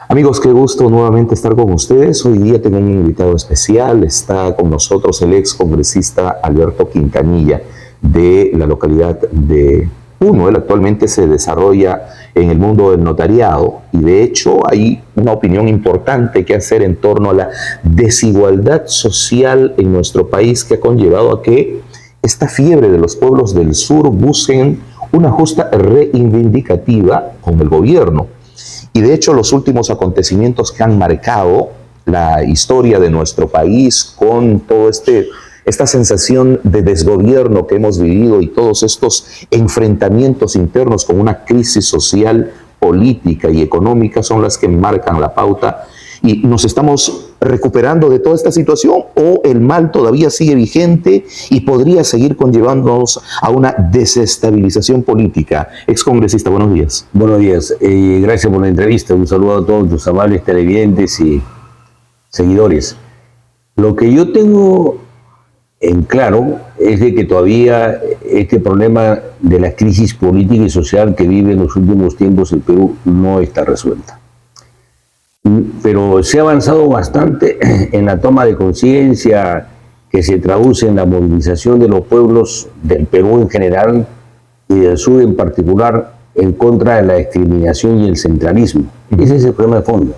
Amigos, qué gusto nuevamente estar con ustedes. Hoy día tengo un invitado especial. Está con nosotros el ex congresista Alberto Quintanilla de la localidad de Puno. Él actualmente se desarrolla en el mundo del notariado y de hecho hay una opinión importante que hacer en torno a la desigualdad social en nuestro país que ha conllevado a que esta fiebre de los pueblos del sur busquen una justa reivindicativa con el gobierno. Y de hecho los últimos acontecimientos que han marcado la historia de nuestro país con todo esta sensación de desgobierno que hemos vivido y todos estos enfrentamientos internos con una crisis social, política y económica son las que marcan la pauta y nos estamos recuperando de toda esta situación o el mal todavía sigue vigente y podría seguir conllevándonos a una desestabilización política. Excongresista, buenos días. Buenos días, gracias por la entrevista. Un saludo a todos tus amables televidentes y seguidores. Lo que yo tengo en claro es de que todavía este problema de la crisis política y social que vive en los últimos tiempos el Perú no está resuelta. Pero se ha avanzado bastante en la toma de conciencia que se traduce en la movilización de los pueblos del Perú en general y del sur en particular en contra de la discriminación y el centralismo. Ese es el problema de fondo.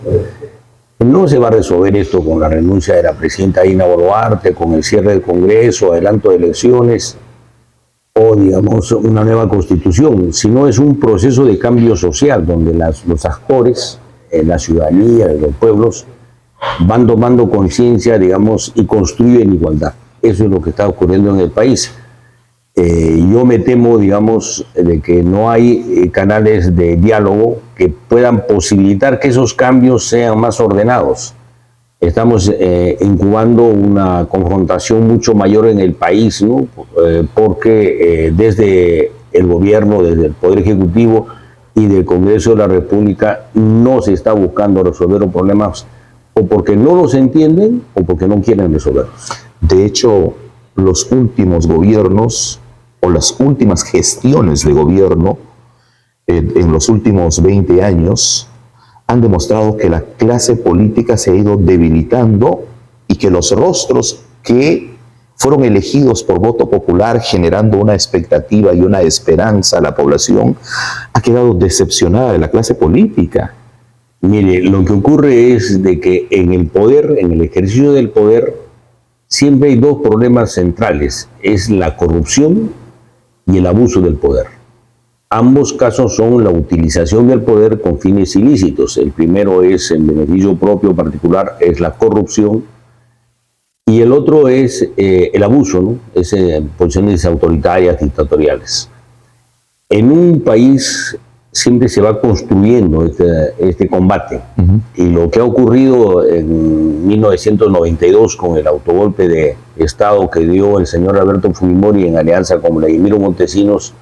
No se va a resolver esto con la renuncia de la presidenta Dina Boluarte, con el cierre del Congreso, adelanto de elecciones o, digamos, una nueva constitución, sino es un proceso de cambio social donde los actores, la ciudadanía, de los pueblos, van tomando conciencia, digamos, y construyen igualdad. Eso es lo que está ocurriendo en el país. Yo me temo, digamos, de que no hay canales de diálogo que puedan posibilitar que esos cambios sean más ordenados. Estamos incubando una confrontación mucho mayor en el país, ¿no? Porque desde el gobierno, desde el Poder Ejecutivo y del Congreso de la República no se está buscando resolver los problemas o porque no los entienden o porque no quieren resolverlos. De hecho, los últimos gobiernos o las últimas gestiones de gobierno en los últimos 20 años han demostrado que la clase política se ha ido debilitando y que los rostros que fueron elegidos por voto popular generando una expectativa y una esperanza a la población ha quedado decepcionada de la clase política. Mire, lo que ocurre es de que en el poder, en el ejercicio del poder, siempre hay dos problemas centrales, es la corrupción y el abuso del poder. Ambos casos son la utilización del poder con fines ilícitos. El primero es en beneficio propio particular, es la corrupción, y el otro es el abuso, ¿no? Es en posiciones autoritarias, dictatoriales. En un país siempre se va construyendo este combate. Y lo que ha ocurrido en 1992 con el autogolpe de Estado que dio el señor Alberto Fujimori en alianza con Vladimiro Montesinos,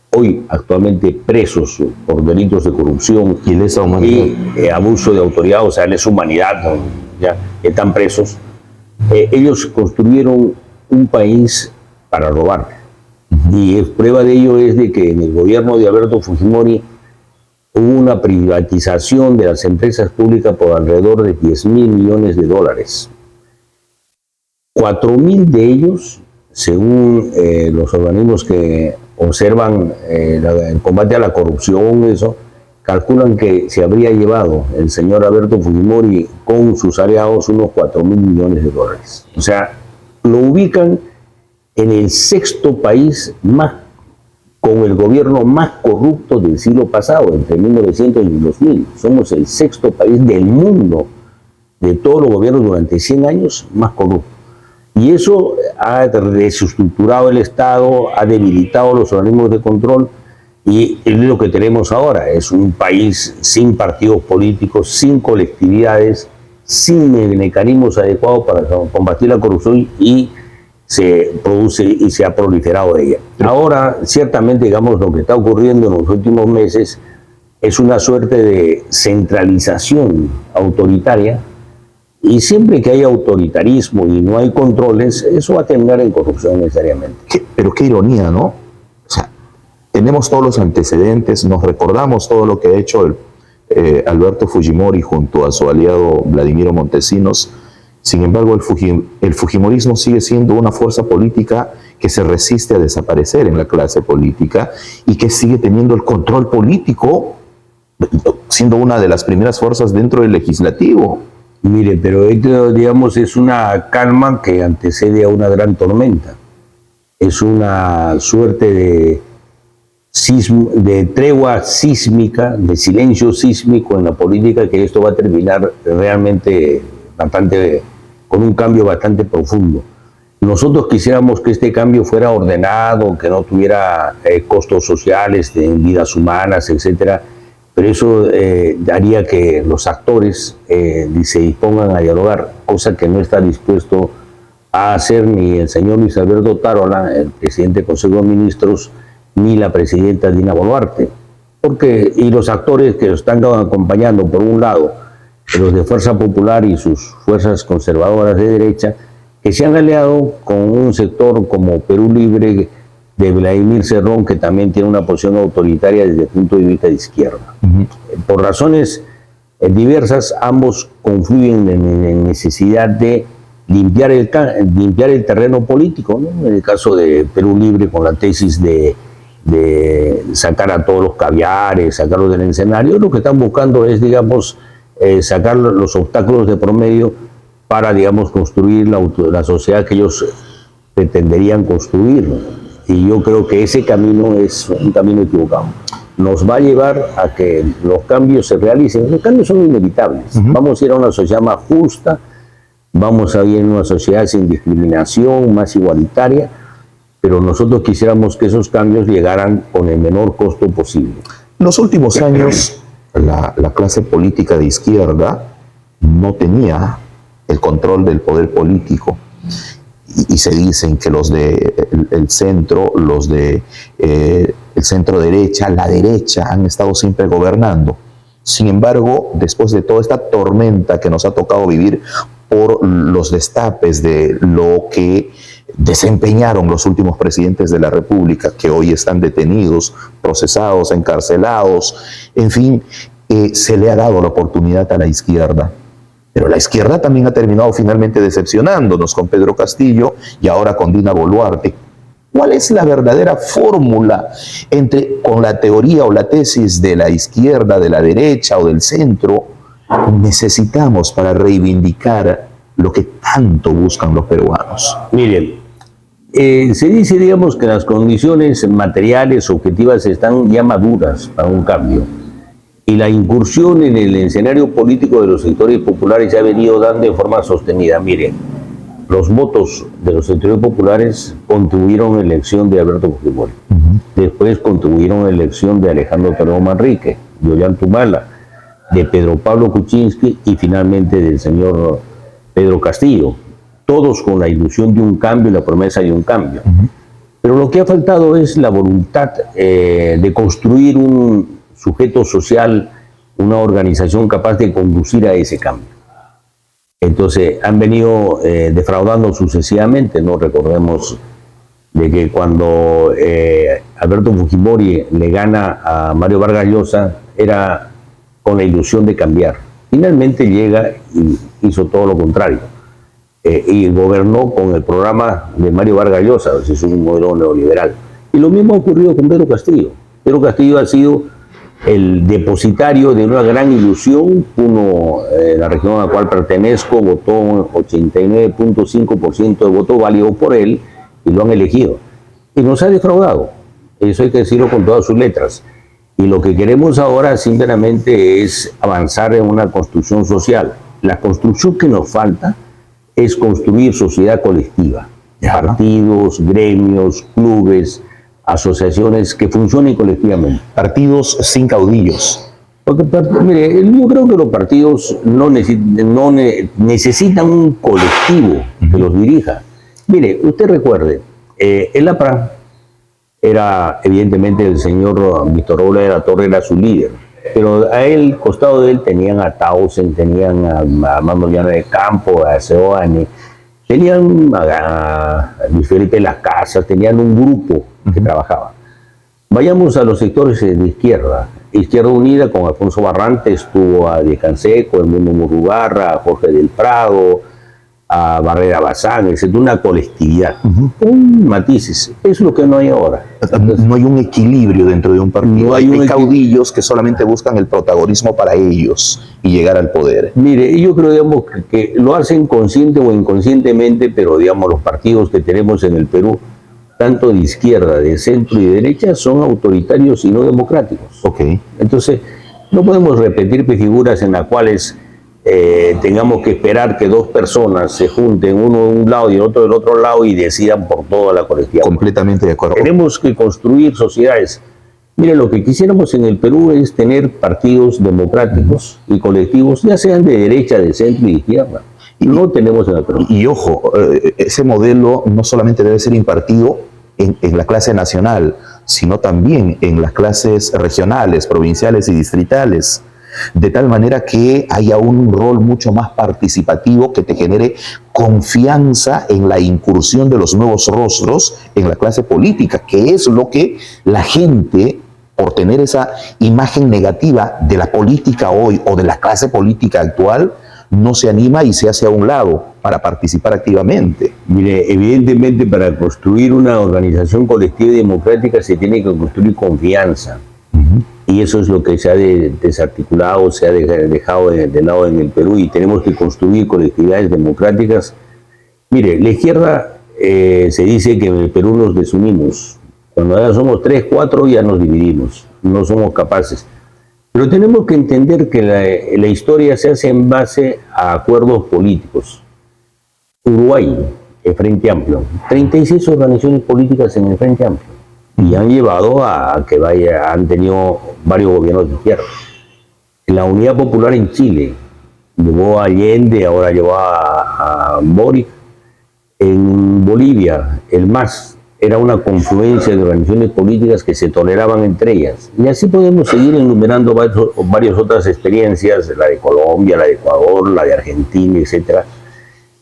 hoy actualmente presos por delitos de corrupción y lesa humanidad y abuso de autoridad, o sea, lesa humanidad, ¿no? Ya están presos. Ellos construyeron un país para robar. Y prueba de ello es de que en el gobierno de Alberto Fujimori hubo una privatización de las empresas públicas por alrededor de 10.000 millones de dólares. 4.000 de ellos, según los organismos que observan el combate a la corrupción, eso, calculan que se habría llevado el señor Alberto Fujimori con sus aliados unos 4.000 millones de dólares. O sea, lo ubican en el sexto país con el gobierno más corrupto del siglo pasado, entre 1900 y 2000. Somos el sexto país del mundo, de todos los gobiernos durante 100 años, más corrupto. Y eso ha desestructurado el Estado, ha debilitado los organismos de control, y es lo que tenemos ahora. Es un país sin partidos políticos, sin colectividades, sin mecanismos adecuados para combatir la corrupción y se produce y se ha proliferado de ella. Ahora, ciertamente, digamos, lo que está ocurriendo en los últimos meses es una suerte de centralización autoritaria, y siempre que hay autoritarismo y no hay controles, eso va a terminar en corrupción necesariamente. Pero qué ironía, ¿no? O sea, tenemos todos los antecedentes, nos recordamos todo lo que ha hecho Alberto Fujimori junto a su aliado Vladimiro Montesinos. Sin embargo, el fujimorismo sigue siendo una fuerza política que se resiste a desaparecer en la clase política y que sigue teniendo el control político, siendo una de las primeras fuerzas dentro del legislativo. Mire, pero esto, digamos, es una calma que antecede a una gran tormenta. Es una suerte de tregua sísmica, de silencio sísmico en la política, que esto va a terminar realmente con un cambio bastante profundo. Nosotros quisiéramos que este cambio fuera ordenado, que no tuviera costos sociales, de vidas humanas, etcétera, pero eso haría que los actores se dispongan a dialogar, cosa que no está dispuesto a hacer ni el señor Luis Alberto Tarola, el presidente del Consejo de Ministros, ni la presidenta Dina Boluarte, y los actores que lo están acompañando, por un lado, los de Fuerza Popular y sus fuerzas conservadoras de derecha, que se han aliado con un sector como Perú Libre de Vladimir Cerrón, que también tiene una posición autoritaria desde el punto de vista de izquierda. Por razones diversas, ambos confluyen en la necesidad de limpiar el terreno político, ¿no? En el caso de Perú Libre, con la tesis de sacar a todos los caviares, sacarlos del escenario, lo que están buscando es, digamos, sacar los obstáculos de promedio para, digamos, construir la sociedad que ellos pretenderían construir. Y yo creo que ese camino es un camino equivocado. Nos va a llevar a que los cambios se realicen. Los cambios son inevitables. Vamos a ir a una sociedad más justa, vamos a ir a una sociedad sin discriminación, más igualitaria, pero nosotros quisiéramos que esos cambios llegaran con el menor costo posible. En los últimos años, la clase política de izquierda no tenía el control del poder político. Y se dicen que los de el centro, los de el centro derecha, la derecha, han estado siempre gobernando. Sin embargo, después de toda esta tormenta que nos ha tocado vivir por los destapes de lo que desempeñaron los últimos presidentes de la República, que hoy están detenidos, procesados, encarcelados, en fin, se le ha dado la oportunidad a la izquierda. Pero la izquierda también ha terminado finalmente decepcionándonos con Pedro Castillo y ahora con Dina Boluarte. ¿Cuál es la verdadera fórmula con la teoría o la tesis de la izquierda, de la derecha o del centro necesitamos para reivindicar lo que tanto buscan los peruanos? Miren, se dice, digamos, que las condiciones materiales, objetivas, están ya maduras para un cambio. Y la incursión en el escenario político de los sectores populares se ha venido dando en forma sostenida. Miren, los votos de los sectores populares contribuyeron a la elección de Alberto Fujimori. Después contribuyeron a la elección de Alejandro Toledo Manrique, de Ollanta, de Pedro Pablo Kuczynski y finalmente del señor Pedro Castillo. Todos con la ilusión de un cambio y la promesa de un cambio. Pero lo que ha faltado es la voluntad de construir un sujeto social, una organización capaz de conducir a ese cambio. Entonces han venido defraudando sucesivamente, ¿no? Recordemos de que cuando Alberto Fujimori le gana a Mario Vargas Llosa era con la ilusión de cambiar. Finalmente llega y hizo todo lo contrario. Y gobernó con el programa de Mario Vargas Llosa, es un modelo neoliberal. Y lo mismo ha ocurrido con Pedro Castillo. Pedro Castillo ha sido el depositario de una gran ilusión. La región a la cual pertenezco votó 89.5% de voto válido por él y lo han elegido. Y nos ha defraudado. Eso hay que decirlo con todas sus letras. Y lo que queremos ahora simplemente es avanzar en una construcción social. La construcción que nos falta es construir sociedad colectiva. Partidos, gremios, clubes, asociaciones que funcionen colectivamente. Partidos sin caudillos. Porque, mire, yo creo que los partidos no necesitan un colectivo que los dirija. Mire, usted recuerde, el APRA era, evidentemente, el señor Víctor Robles de la Torre era su líder, pero a él, costado de él, tenían a Tausen, tenían a Armando Llano de Campo, a Seoane, tenían a Luis Felipe Las Casas, tenían un grupo que trabajaba. Vayamos a los sectores de izquierda. Izquierda Unida con Alfonso Barrantes tuvo a De Canseco, Edmundo Murugarra, a Jorge del Prado, a Barrera Bazán, es una colectividad, con matices. Es lo que no hay ahora. Entonces, no hay un equilibrio dentro de un partido. No hay hay caudillos que solamente buscan el protagonismo para ellos y llegar al poder. Mire, yo creo, digamos, que lo hacen consciente o inconscientemente, pero, digamos, los partidos que tenemos en el Perú, tanto de izquierda, de centro y de derecha, son autoritarios y no democráticos. Okay. Entonces, no podemos repetir figuras en las cuales tengamos que esperar que dos personas se junten, uno de un lado y el otro del otro lado, y decidan por toda la colectividad. Completamente de acuerdo. Tenemos que construir sociedades. Mire, lo que quisiéramos en el Perú es tener partidos democráticos y colectivos, ya sean de derecha, de centro y de izquierda. No tenemos en el Perú. Y ojo, ese modelo no solamente debe ser impartido en la clase nacional, sino también en las clases regionales, provinciales y distritales, de tal manera que haya un rol mucho más participativo que te genere confianza en la incursión de los nuevos rostros en la clase política, que es lo que la gente, por tener esa imagen negativa de la política hoy o de la clase política actual, no se anima y se hace a un lado para participar activamente. Mire, evidentemente para construir una organización colectiva y democrática se tiene que construir confianza. Y eso es lo que se ha desarticulado, se ha dejado de lado en el Perú, y tenemos que construir colectividades democráticas. Mire, la izquierda se dice que en el Perú nos desunimos. Cuando ya somos 3, 4 ya nos dividimos, no somos capaces. Pero tenemos que entender que la historia se hace en base a acuerdos políticos. Uruguay, el Frente Amplio, 36 organizaciones políticas en el Frente Amplio, y han llevado a que han tenido varios gobiernos de izquierda. La Unidad Popular en Chile llevó a Allende, ahora llevó a Boric. En Bolivia, el MAS era una confluencia de organizaciones políticas que se toleraban entre ellas. Y así podemos seguir enumerando varias otras experiencias, la de Colombia, la de Ecuador, la de Argentina, etc.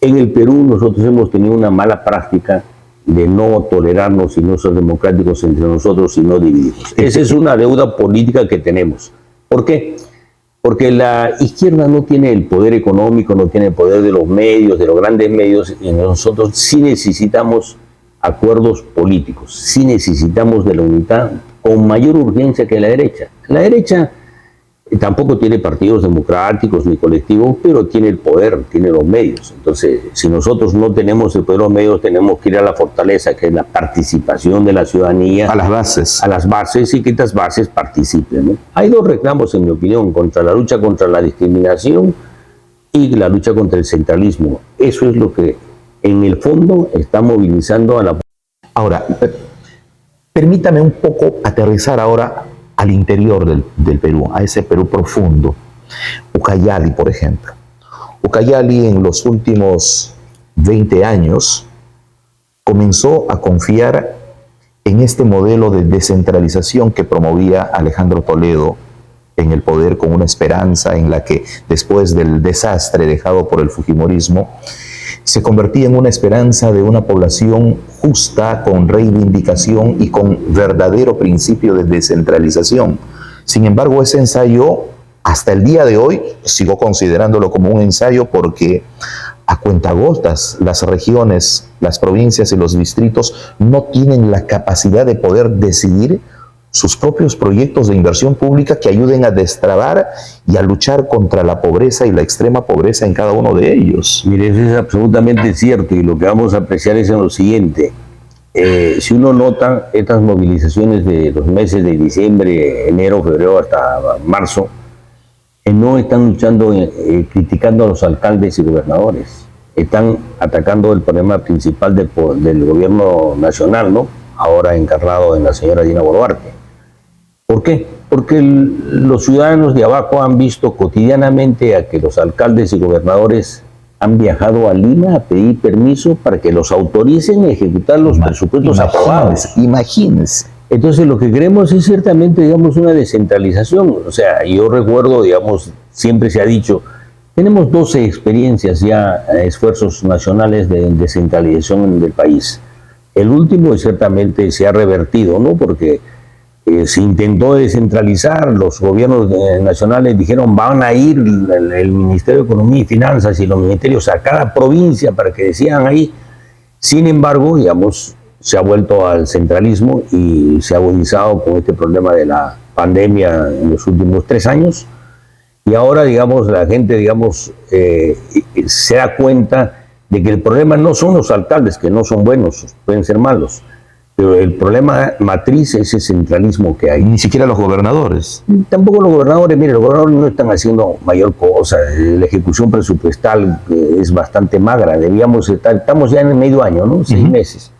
En el Perú nosotros hemos tenido una mala práctica de no tolerarnos y no ser democráticos entre nosotros y no dividirnos. Esa es una deuda política que tenemos. ¿Por qué? Porque la izquierda no tiene el poder económico, no tiene el poder de los medios, de los grandes medios, y nosotros sí necesitamos acuerdos políticos, sí necesitamos de la unidad con mayor urgencia que la derecha. La derecha tampoco tiene partidos democráticos ni colectivos, pero tiene el poder, tiene los medios. Entonces, si nosotros no tenemos el poder de los medios, tenemos que ir a la fortaleza, que es la participación de la ciudadanía. A las bases. A las bases, y que estas bases participen, ¿no? Hay dos reclamos, en mi opinión, contra la lucha contra la discriminación y la lucha contra el centralismo. Eso es lo que, en el fondo, está movilizando a la... Ahora, permítame un poco aterrizar ahora al interior del Perú, a ese Perú profundo. Ucayali, por ejemplo. Ucayali en los últimos 20 años comenzó a confiar en este modelo de descentralización que promovía Alejandro Toledo en el poder, con una esperanza en la que, después del desastre dejado por el fujimorismo, se convertía en una esperanza de una población justa, con reivindicación y con verdadero principio de descentralización. Sin embargo, ese ensayo, hasta el día de hoy, sigo considerándolo como un ensayo, porque a cuentagotas las regiones, las provincias y los distritos no tienen la capacidad de poder decidir sus propios proyectos de inversión pública que ayuden a destrabar y a luchar contra la pobreza y la extrema pobreza en cada uno de ellos. Mire, eso es absolutamente cierto, y lo que vamos a apreciar es en lo siguiente. Si uno nota estas movilizaciones de los meses de diciembre, enero, febrero hasta marzo, no están luchando, criticando a los alcaldes y gobernadores. Están atacando el problema principal del gobierno nacional, ¿no? Ahora encarnado en la señora Dina Boluarte. ¿Por qué? Porque los ciudadanos de abajo han visto cotidianamente a que los alcaldes y gobernadores han viajado a Lima a pedir permiso para que los autoricen a ejecutar los presupuestos aprobados. Imagínense. Entonces, lo que queremos es ciertamente, digamos, una descentralización. O sea, yo recuerdo, digamos, siempre se ha dicho, tenemos 12 experiencias ya, esfuerzos nacionales de descentralización del país. El último ciertamente se ha revertido, ¿no? Porque Se intentó descentralizar, los gobiernos nacionales dijeron van a ir el Ministerio de Economía y Finanzas y los ministerios a cada provincia para que decidan ahí. Sin embargo, digamos, se ha vuelto al centralismo y se ha agudizado con este problema de la pandemia en los últimos 3 años. Y ahora, digamos, la gente, digamos, se da cuenta de que el problema no son los alcaldes, que no son buenos, pueden ser malos, pero el problema matriz es ese centralismo que hay. Ni siquiera los gobernadores. Tampoco los gobernadores, mire, los gobernadores no están haciendo mayor cosa. La ejecución presupuestal es bastante magra. Debíamos estar, estamos ya en el medio año, ¿no? 6 meses.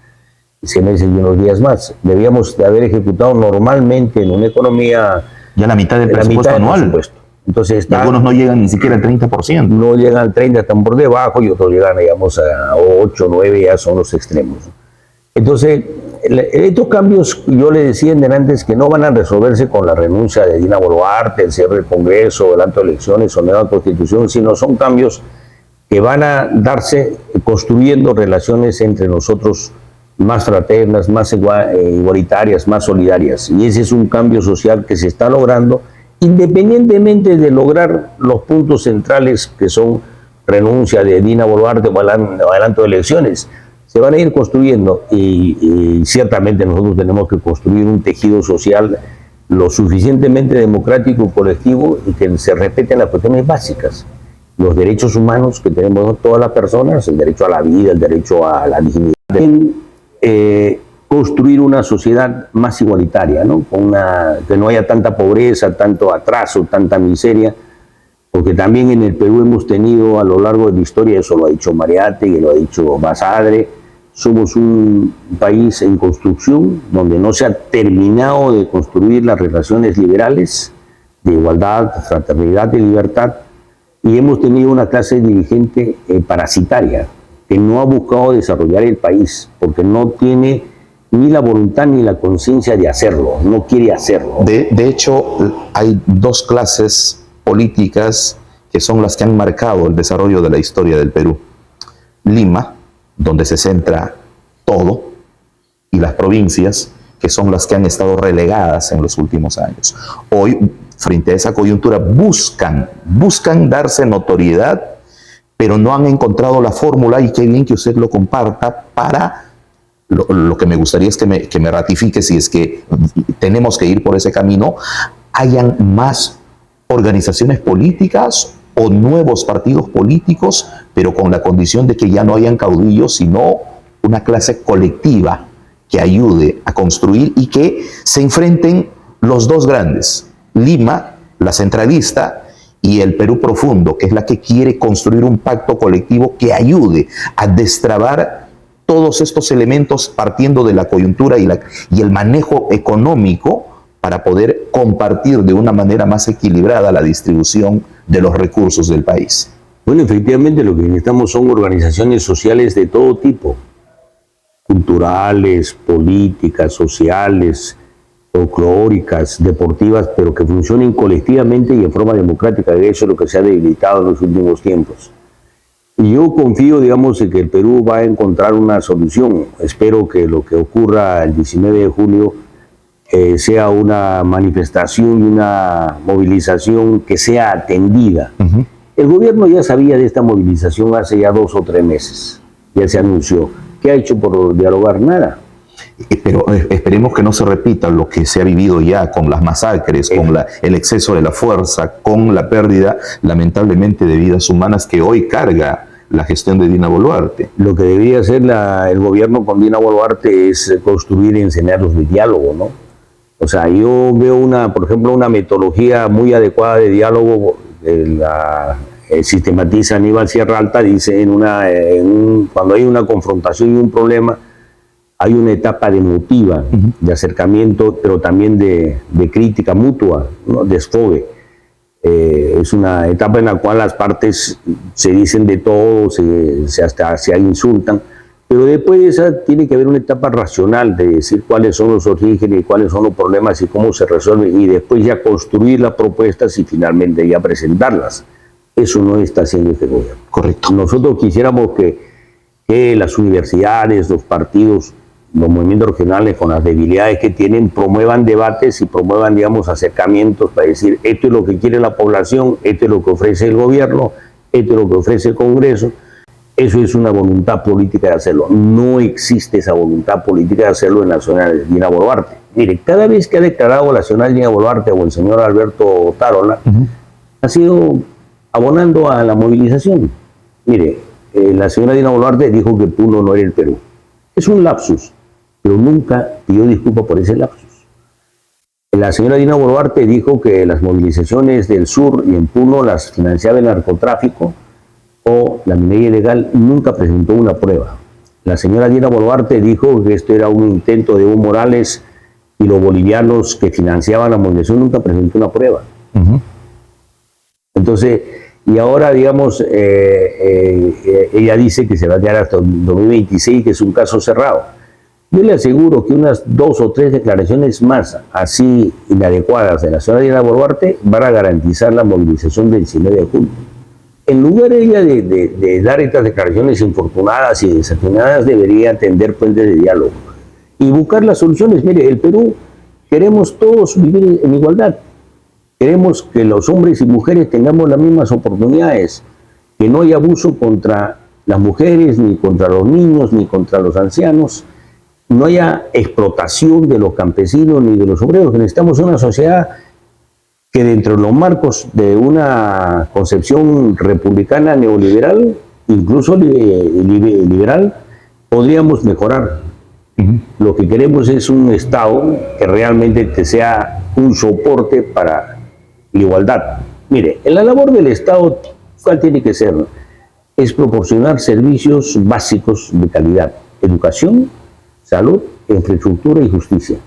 6 meses y unos días más. Debíamos de haber ejecutado normalmente en una economía... Ya la mitad del presupuesto anual. Entonces algunos no llegan ni siquiera al 30%. No llegan al 30%, están por debajo, y otros llegan, digamos, a 8, 9, ya son los extremos. Entonces, estos cambios, yo le decía antes, que no van a resolverse con la renuncia de Dina Boluarte, el cierre del Congreso, el adelanto de elecciones o nueva constitución, sino son cambios que van a darse construyendo relaciones entre nosotros más fraternas, más igualitarias, más solidarias. Y ese es un cambio social que se está logrando, independientemente de lograr los puntos centrales que son renuncia de Dina Boluarte o adelanto de elecciones. Se van a ir construyendo y ciertamente nosotros tenemos que construir un tejido social lo suficientemente democrático y colectivo y que se respeten las cuestiones básicas. Los derechos humanos que tenemos todas las personas, el derecho a la vida, el derecho a la dignidad. Construir una sociedad más igualitaria, ¿no? Que no haya tanta pobreza, tanto atraso, tanta miseria, porque también en el Perú hemos tenido a lo largo de la historia, eso lo ha dicho Mariátegui, lo ha dicho Basadre, somos un país en construcción donde no se ha terminado de construir las relaciones liberales de igualdad, fraternidad y libertad, y hemos tenido una clase dirigente parasitaria que no ha buscado desarrollar el país porque no tiene ni la voluntad ni la conciencia de hacerlo, no quiere hacerlo. De hecho, hay 2 clases políticas que son las que han marcado el desarrollo de la historia del Perú. Lima, donde se centra todo, y las provincias, que son las que han estado relegadas en los últimos años. Hoy, frente a esa coyuntura, buscan darse notoriedad, pero no han encontrado la fórmula, y qué bien que usted lo comparta, para lo que me gustaría es que me ratifique, si es que tenemos que ir por ese camino, hayan más organizaciones políticas o nuevos partidos políticos, pero con la condición de que ya no hayan caudillos, sino una clase colectiva que ayude a construir y que se enfrenten los 2 grandes, Lima, la centralista, y el Perú profundo, que es la que quiere construir un pacto colectivo que ayude a destrabar todos estos elementos partiendo de la coyuntura y el manejo económico para poder compartir de una manera más equilibrada la distribución de los recursos del país. Bueno, efectivamente lo que necesitamos son organizaciones sociales de todo tipo, culturales, políticas, sociales, folclóricas, deportivas, pero que funcionen colectivamente y en forma democrática. Eso es lo que se ha debilitado en los últimos tiempos. Y yo confío, digamos, en que el Perú va a encontrar una solución. Espero que lo que ocurra el 19 de julio sea una manifestación y una movilización que sea atendida. El gobierno ya sabía de esta movilización hace ya 2 o 3 meses. Ya se anunció. ¿Qué ha hecho por dialogar? Nada. Pero esperemos que no se repita lo que se ha vivido ya con las masacres, con el exceso de la fuerza, con la pérdida, lamentablemente, de vidas humanas que hoy carga la gestión de Dina Boluarte. Lo que debería hacer el gobierno con Dina Boluarte es construir escenarios de diálogo, ¿no? O sea, yo veo por ejemplo, una metodología muy adecuada de diálogo, sistematiza Aníbal Sierra Alta, dice cuando hay una confrontación y un problema, hay una etapa de emotiva, de acercamiento, pero también de crítica mutua, ¿no? Desfogue. Es una etapa en la cual las partes se dicen de todo, hasta se insultan, pero después de esa tiene que haber una etapa racional de decir cuáles son los orígenes y cuáles son los problemas y cómo se resuelven, y después ya construir las propuestas y finalmente ya presentarlas. Eso no está haciendo este gobierno. Correcto. Nosotros quisiéramos que las universidades, los partidos, los movimientos regionales, con las debilidades que tienen, promuevan debates y promuevan, digamos, acercamientos para decir, esto es lo que quiere la población, esto es lo que ofrece el gobierno, esto es lo que ofrece el Congreso. Eso es una voluntad política de hacerlo. No existe esa voluntad política de hacerlo en la zona de Dina Boluarte. Mire, cada vez que ha declarado la señora Dina Boluarte o el señor Alberto Tarola, ha sido abonando a la movilización. Mire, la señora Dina Boluarte dijo que Puno no era el Perú. Es un lapsus, pero nunca pidió disculpas por ese lapsus. La señora Dina Boluarte dijo que las movilizaciones del sur y en Puno las financiaba el narcotráfico o la minería ilegal. Nunca presentó una prueba. La señora Dina Boluarte dijo que esto era un intento de Evo Morales y los bolivianos que financiaban la movilización. Nunca presentó una prueba. Entonces, y ahora, digamos, ella dice que se va a quedar hasta 2026, que es un caso cerrado. Yo le aseguro que unas 2 o 3 declaraciones más así inadecuadas de la señora Dina Boluarte van a garantizar la movilización del 19 de junio. En lugar ella de dar estas declaraciones infortunadas y desatinadas, debería tender puentes de diálogo y buscar las soluciones. Mire, el Perú queremos todos vivir en igualdad. Queremos que los hombres y mujeres tengamos las mismas oportunidades, que no haya abuso contra las mujeres, ni contra los niños, ni contra los ancianos, no haya explotación de los campesinos ni de los obreros. Necesitamos una sociedad que dentro de los marcos de una concepción republicana neoliberal, incluso liberal, podríamos mejorar. Lo que queremos es un Estado que realmente que sea un soporte para la igualdad. Mire, en la labor del Estado, ¿cuál tiene que ser? Es proporcionar servicios básicos de calidad: educación, salud, infraestructura y justicia.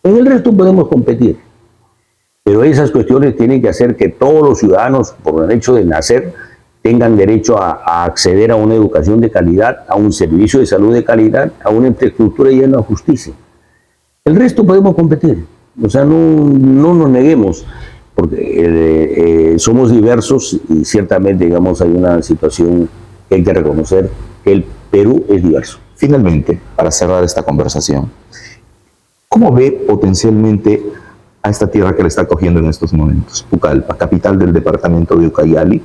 En el resto podemos competir, pero esas cuestiones tienen que hacer que todos los ciudadanos, por el hecho de nacer, tengan derecho a acceder a una educación de calidad, a un servicio de salud de calidad, a una infraestructura y a una justicia. El resto podemos competir. O sea, no nos neguemos, porque somos diversos y ciertamente, digamos, hay una situación que hay que reconocer, que el Perú es diverso. Finalmente, para cerrar esta conversación, ¿cómo ve potencialmente a esta tierra que le está cogiendo en estos momentos? Pucallpa, capital del departamento de Ucayali,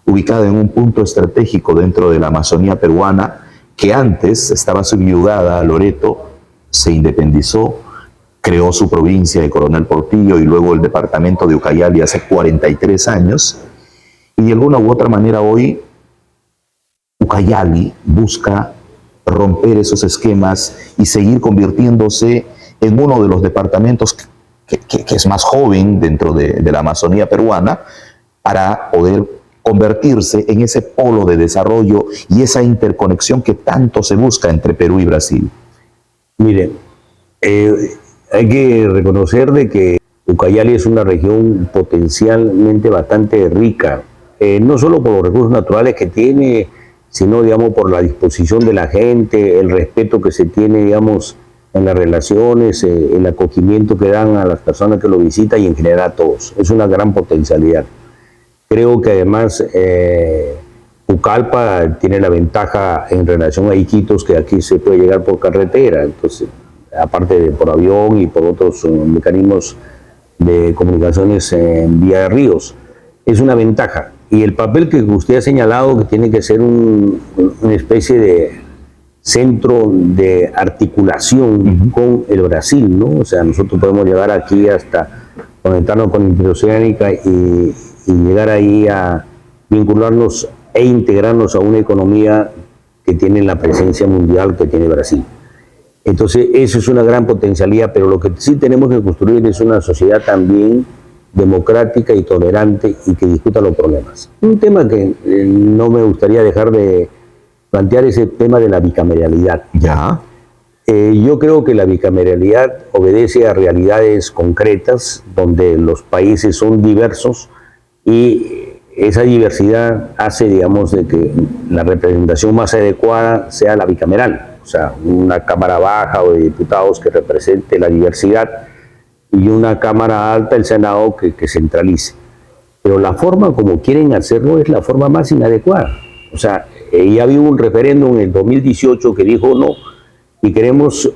ubicada en un punto estratégico dentro de la Amazonía peruana, que antes estaba subyugada a Loreto, se independizó, creó su provincia de Coronel Portillo y luego el departamento de Ucayali hace 43 años, y de alguna u otra manera hoy Ucayali busca romper esos esquemas y seguir convirtiéndose en uno de los departamentos que es más joven dentro de la Amazonía peruana, para poder convertirse en ese polo de desarrollo y esa interconexión que tanto se busca entre Perú y Brasil. Mire, hay que reconocer de que Ucayali es una región potencialmente bastante rica, no solo por los recursos naturales que tiene, sino, digamos, por la disposición de la gente, el respeto que se tiene, digamos, en las relaciones, el acogimiento que dan a las personas que lo visitan y en general a todos. Es una gran potencialidad. Creo que además Pucallpa tiene la ventaja en relación a Iquitos, que aquí se puede llegar por carretera, entonces, aparte de por avión y por otros mecanismos de comunicaciones en vía de ríos. Es una ventaja. Y el papel que usted ha señalado, que tiene que ser una especie de centro de articulación con el Brasil, ¿no? O sea, nosotros podemos llegar aquí hasta conectarnos con Interoceánica y llegar ahí a vincularnos e integrarnos a una economía que tiene la presencia mundial que tiene Brasil. Entonces, eso es una gran potencialidad, pero lo que sí tenemos que construir es una sociedad también democrática y tolerante y que discuta los problemas. Un tema que no me gustaría dejar de plantear es el tema de la bicameralidad. Ya. Yo creo que la bicameralidad obedece a realidades concretas, donde los países son diversos y esa diversidad hace, digamos, de que la representación más adecuada sea la bicameral, o sea, una cámara baja o de diputados que represente la diversidad y una cámara alta, el Senado, que centralice. Pero la forma como quieren hacerlo es la forma más inadecuada. O sea, ya había un referéndum en el 2018 que dijo no, y queremos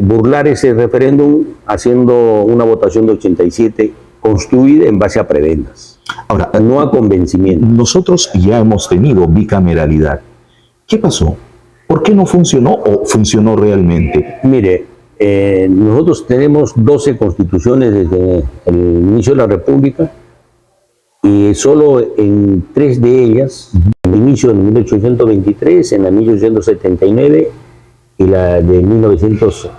burlar ese referéndum haciendo una votación de 87 construida en base a prebendas, Ahora, no a convencimiento. nosotros ya hemos tenido bicameralidad. ¿Qué pasó? ¿Por qué no funcionó o funcionó realmente? Mire, nosotros tenemos 12 constituciones desde el inicio de la República y solo en 3 de ellas, el inicio en 1823, en la 1879 y la de 1900,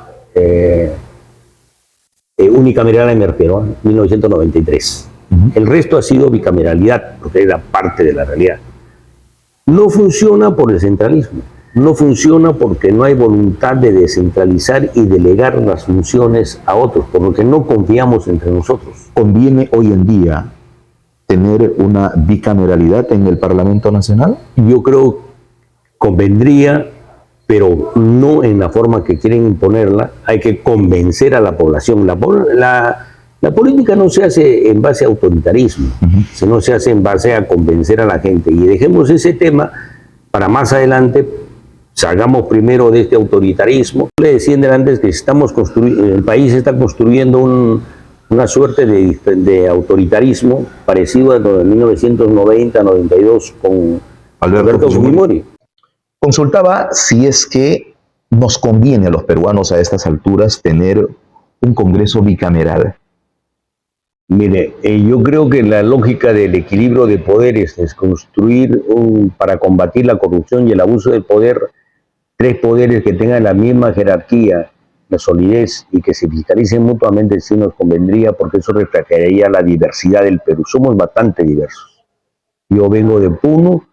unicameral en Merpero, 1993. El resto ha sido bicameralidad, porque era parte de la realidad. No funciona por el centralismo, no funciona porque no hay voluntad de descentralizar y delegar las funciones a otros, por lo que no confiamos entre nosotros. ¿Conviene hoy en día tener una bicameralidad en el Parlamento Nacional? Yo creo que convendría, pero no en la forma que quieren imponerla. Hay que convencer a la población. La política no se hace en base a autoritarismo, sino se hace en base a convencer a la gente. Y dejemos ese tema para más adelante. Salgamos primero de este autoritarismo. Le decían antes que el país está construyendo una suerte de autoritarismo parecido a lo de 1990-92 con Alberto Fujimori. Consultaba si es que nos conviene a los peruanos a estas alturas tener un Congreso bicameral. Mire, yo creo que la lógica del equilibrio de poderes es construir para combatir la corrupción y el abuso del poder, 3 poderes que tengan la misma jerarquía, la solidez y que se fiscalicen mutuamente, sí nos convendría, porque eso reflejaría la diversidad del Perú. Somos bastante diversos. Yo vengo de Puno,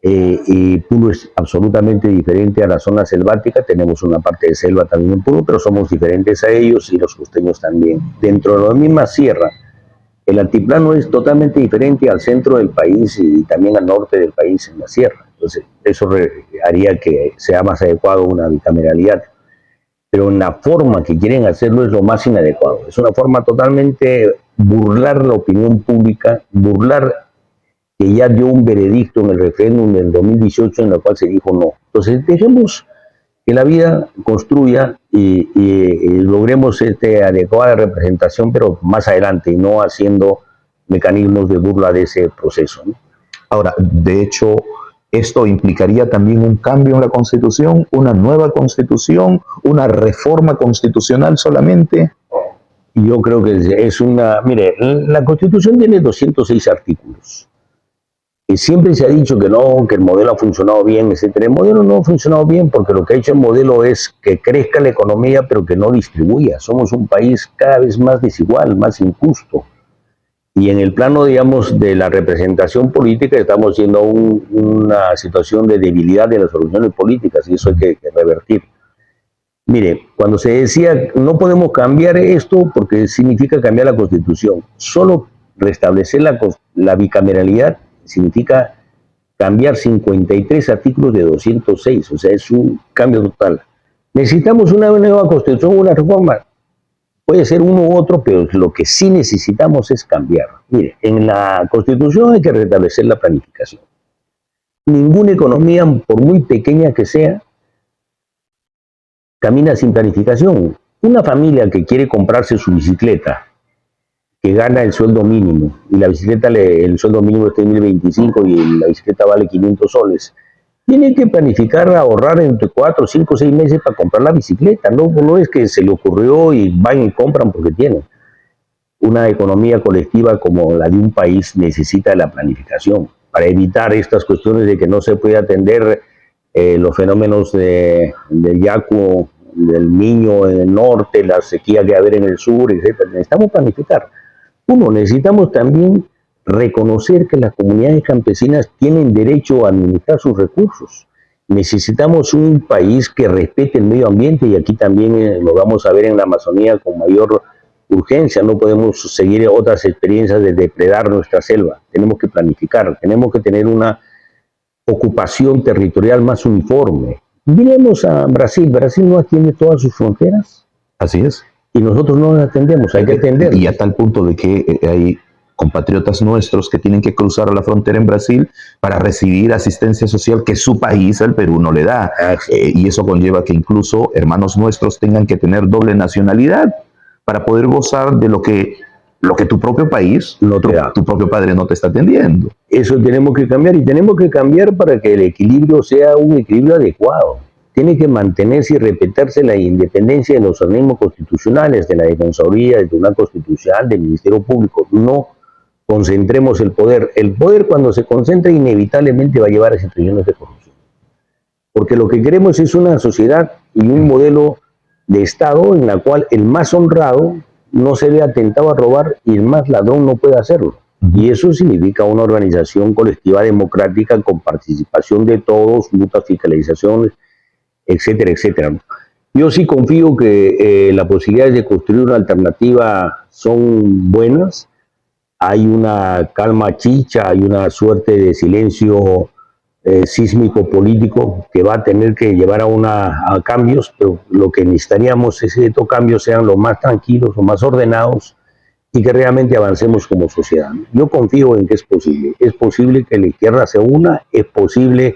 y Puno es absolutamente diferente a la zona selvática. Tenemos una parte de selva también en Puno, pero somos diferentes a ellos y los costeños también. Dentro de la misma sierra, el altiplano es totalmente diferente al centro del país y también al norte del país en la sierra. Entonces, eso haría que sea más adecuado una bicameralidad. Pero en la forma que quieren hacerlo es lo más inadecuado. Es una forma totalmente burlar la opinión pública, burlar que ya dio un veredicto en el referéndum del 2018 en el cual se dijo no. Entonces dejemos que la vida construya y logremos adecuada representación, pero más adelante y no haciendo mecanismos de burla de ese proceso, ¿no? Ahora, de hecho, esto implicaría también un cambio en la Constitución, una nueva Constitución, una reforma constitucional solamente. Yo creo que es mire, la Constitución tiene 206 artículos. Y siempre se ha dicho que no, que el modelo ha funcionado bien, etc. El modelo no ha funcionado bien porque lo que ha hecho el modelo es que crezca la economía, pero que no distribuya. Somos un país cada vez más desigual, más injusto. Y en el plano, digamos, de la representación política, estamos viendo una situación de debilidad de las soluciones políticas, y eso hay que revertir. Mire, cuando se decía no podemos cambiar esto porque significa cambiar la Constitución, solo restablecer la bicameralidad significa cambiar 53 artículos de 206, o sea, es un cambio total. ¿Necesitamos una nueva Constitución, una reforma? Puede ser uno u otro, pero lo que sí necesitamos es cambiar. Mire, en la Constitución hay que restablecer la planificación. Ninguna economía, por muy pequeña que sea, camina sin planificación. Una familia que quiere comprarse su bicicleta, que gana el sueldo mínimo, y la bicicleta, el sueldo mínimo está en 1025 y la bicicleta vale 500 soles, tiene que planificar, ahorrar entre 4, 5, 6 meses para comprar la bicicleta. No es que se le ocurrió y van y compran porque tienen. Una economía colectiva como la de un país necesita la planificación para evitar estas cuestiones de que no se puede atender los fenómenos del Yacu, del Niño en el norte, la sequía que va a haber en el sur, etc. Necesitamos planificar. Necesitamos también reconocer que las comunidades campesinas tienen derecho a administrar sus recursos. Necesitamos un país que respete el medio ambiente, y aquí también lo vamos a ver en la Amazonía con mayor urgencia. No podemos seguir otras experiencias de depredar nuestra selva. Tenemos que planificar, tenemos que tener una ocupación territorial más uniforme. Miremos a Brasil. Brasil no atiende todas sus fronteras. Así es. Y nosotros no las atendemos, hay que atender. Y a tal punto de que hay compatriotas nuestros que tienen que cruzar la frontera en Brasil para recibir asistencia social que su país, el Perú, no le da. Y eso conlleva que incluso hermanos nuestros tengan que tener doble nacionalidad para poder gozar de lo que tu propio país, tu propio padre no te está atendiendo. Eso tenemos que cambiar, y tenemos que cambiar para que el equilibrio sea un equilibrio adecuado. Tiene que mantenerse y respetarse la independencia de los organismos constitucionales, de la Defensoría, del Tribunal Constitucional, del Ministerio Público. No concentremos el poder. El poder, cuando se concentra, inevitablemente va a llevar a situaciones de corrupción. Porque lo que queremos es una sociedad y un modelo de Estado en la cual el más honrado no se ve atentado a robar y el más ladrón no puede hacerlo. Y eso significa una organización colectiva democrática con participación de todos, mutuas fiscalizaciones, etcétera, etcétera. Yo sí confío que las posibilidades de construir una alternativa son buenas. Hay una calma chicha, hay una suerte de silencio sísmico político que va a tener que llevar a cambios, pero lo que necesitaríamos es que estos cambios sean lo más tranquilos, lo más ordenados, y que realmente avancemos como sociedad. Yo confío en que es posible que la izquierda se una, es posible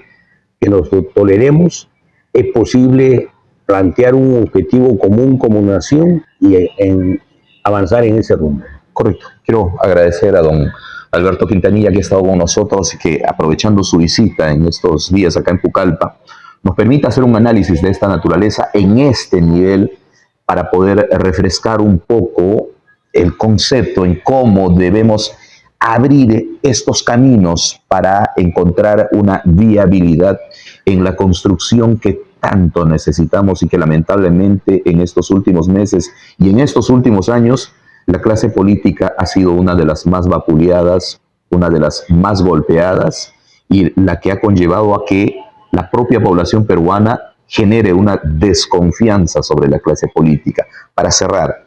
que nos toleremos, es posible plantear un objetivo común como nación y avanzar en ese rumbo. Correcto. Quiero agradecer a don Alberto Quintanilla, que ha estado con nosotros y que, aprovechando su visita en estos días acá en Pucallpa, nos permite hacer un análisis de esta naturaleza en este nivel para poder refrescar un poco el concepto en cómo debemos abrir estos caminos para encontrar una viabilidad en la construcción que tanto necesitamos y que lamentablemente en estos últimos meses y en estos últimos años la clase política ha sido una de las más vapuleadas, una de las más golpeadas, y la que ha conllevado a que la propia población peruana genere una desconfianza sobre la clase política. Para cerrar,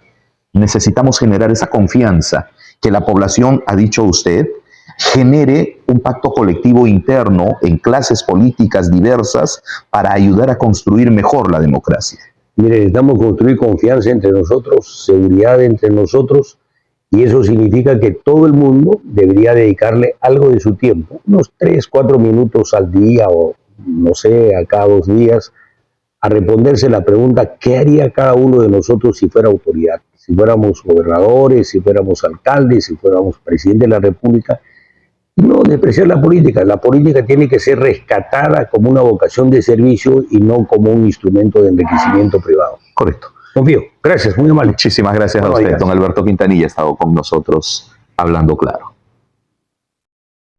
necesitamos generar esa confianza que la población, ha dicho usted, genere un pacto colectivo interno en clases políticas diversas para ayudar a construir mejor la democracia. Mire, necesitamos construir confianza entre nosotros, seguridad entre nosotros, y eso significa que todo el mundo debería dedicarle algo de su tiempo, unos 3, 4 minutos al día o no sé, a cada 2 días, a responderse la pregunta: ¿qué haría cada uno de nosotros si fuera autoridad? Si fuéramos gobernadores, si fuéramos alcaldes, si fuéramos presidente de la República. Y no despreciar la política. La política tiene que ser rescatada como una vocación de servicio y no como un instrumento de enriquecimiento privado. Correcto. Confío. Gracias, muy amable. Muchísimas gracias a usted, don Alberto Quintanilla, ha estado con nosotros hablando claro.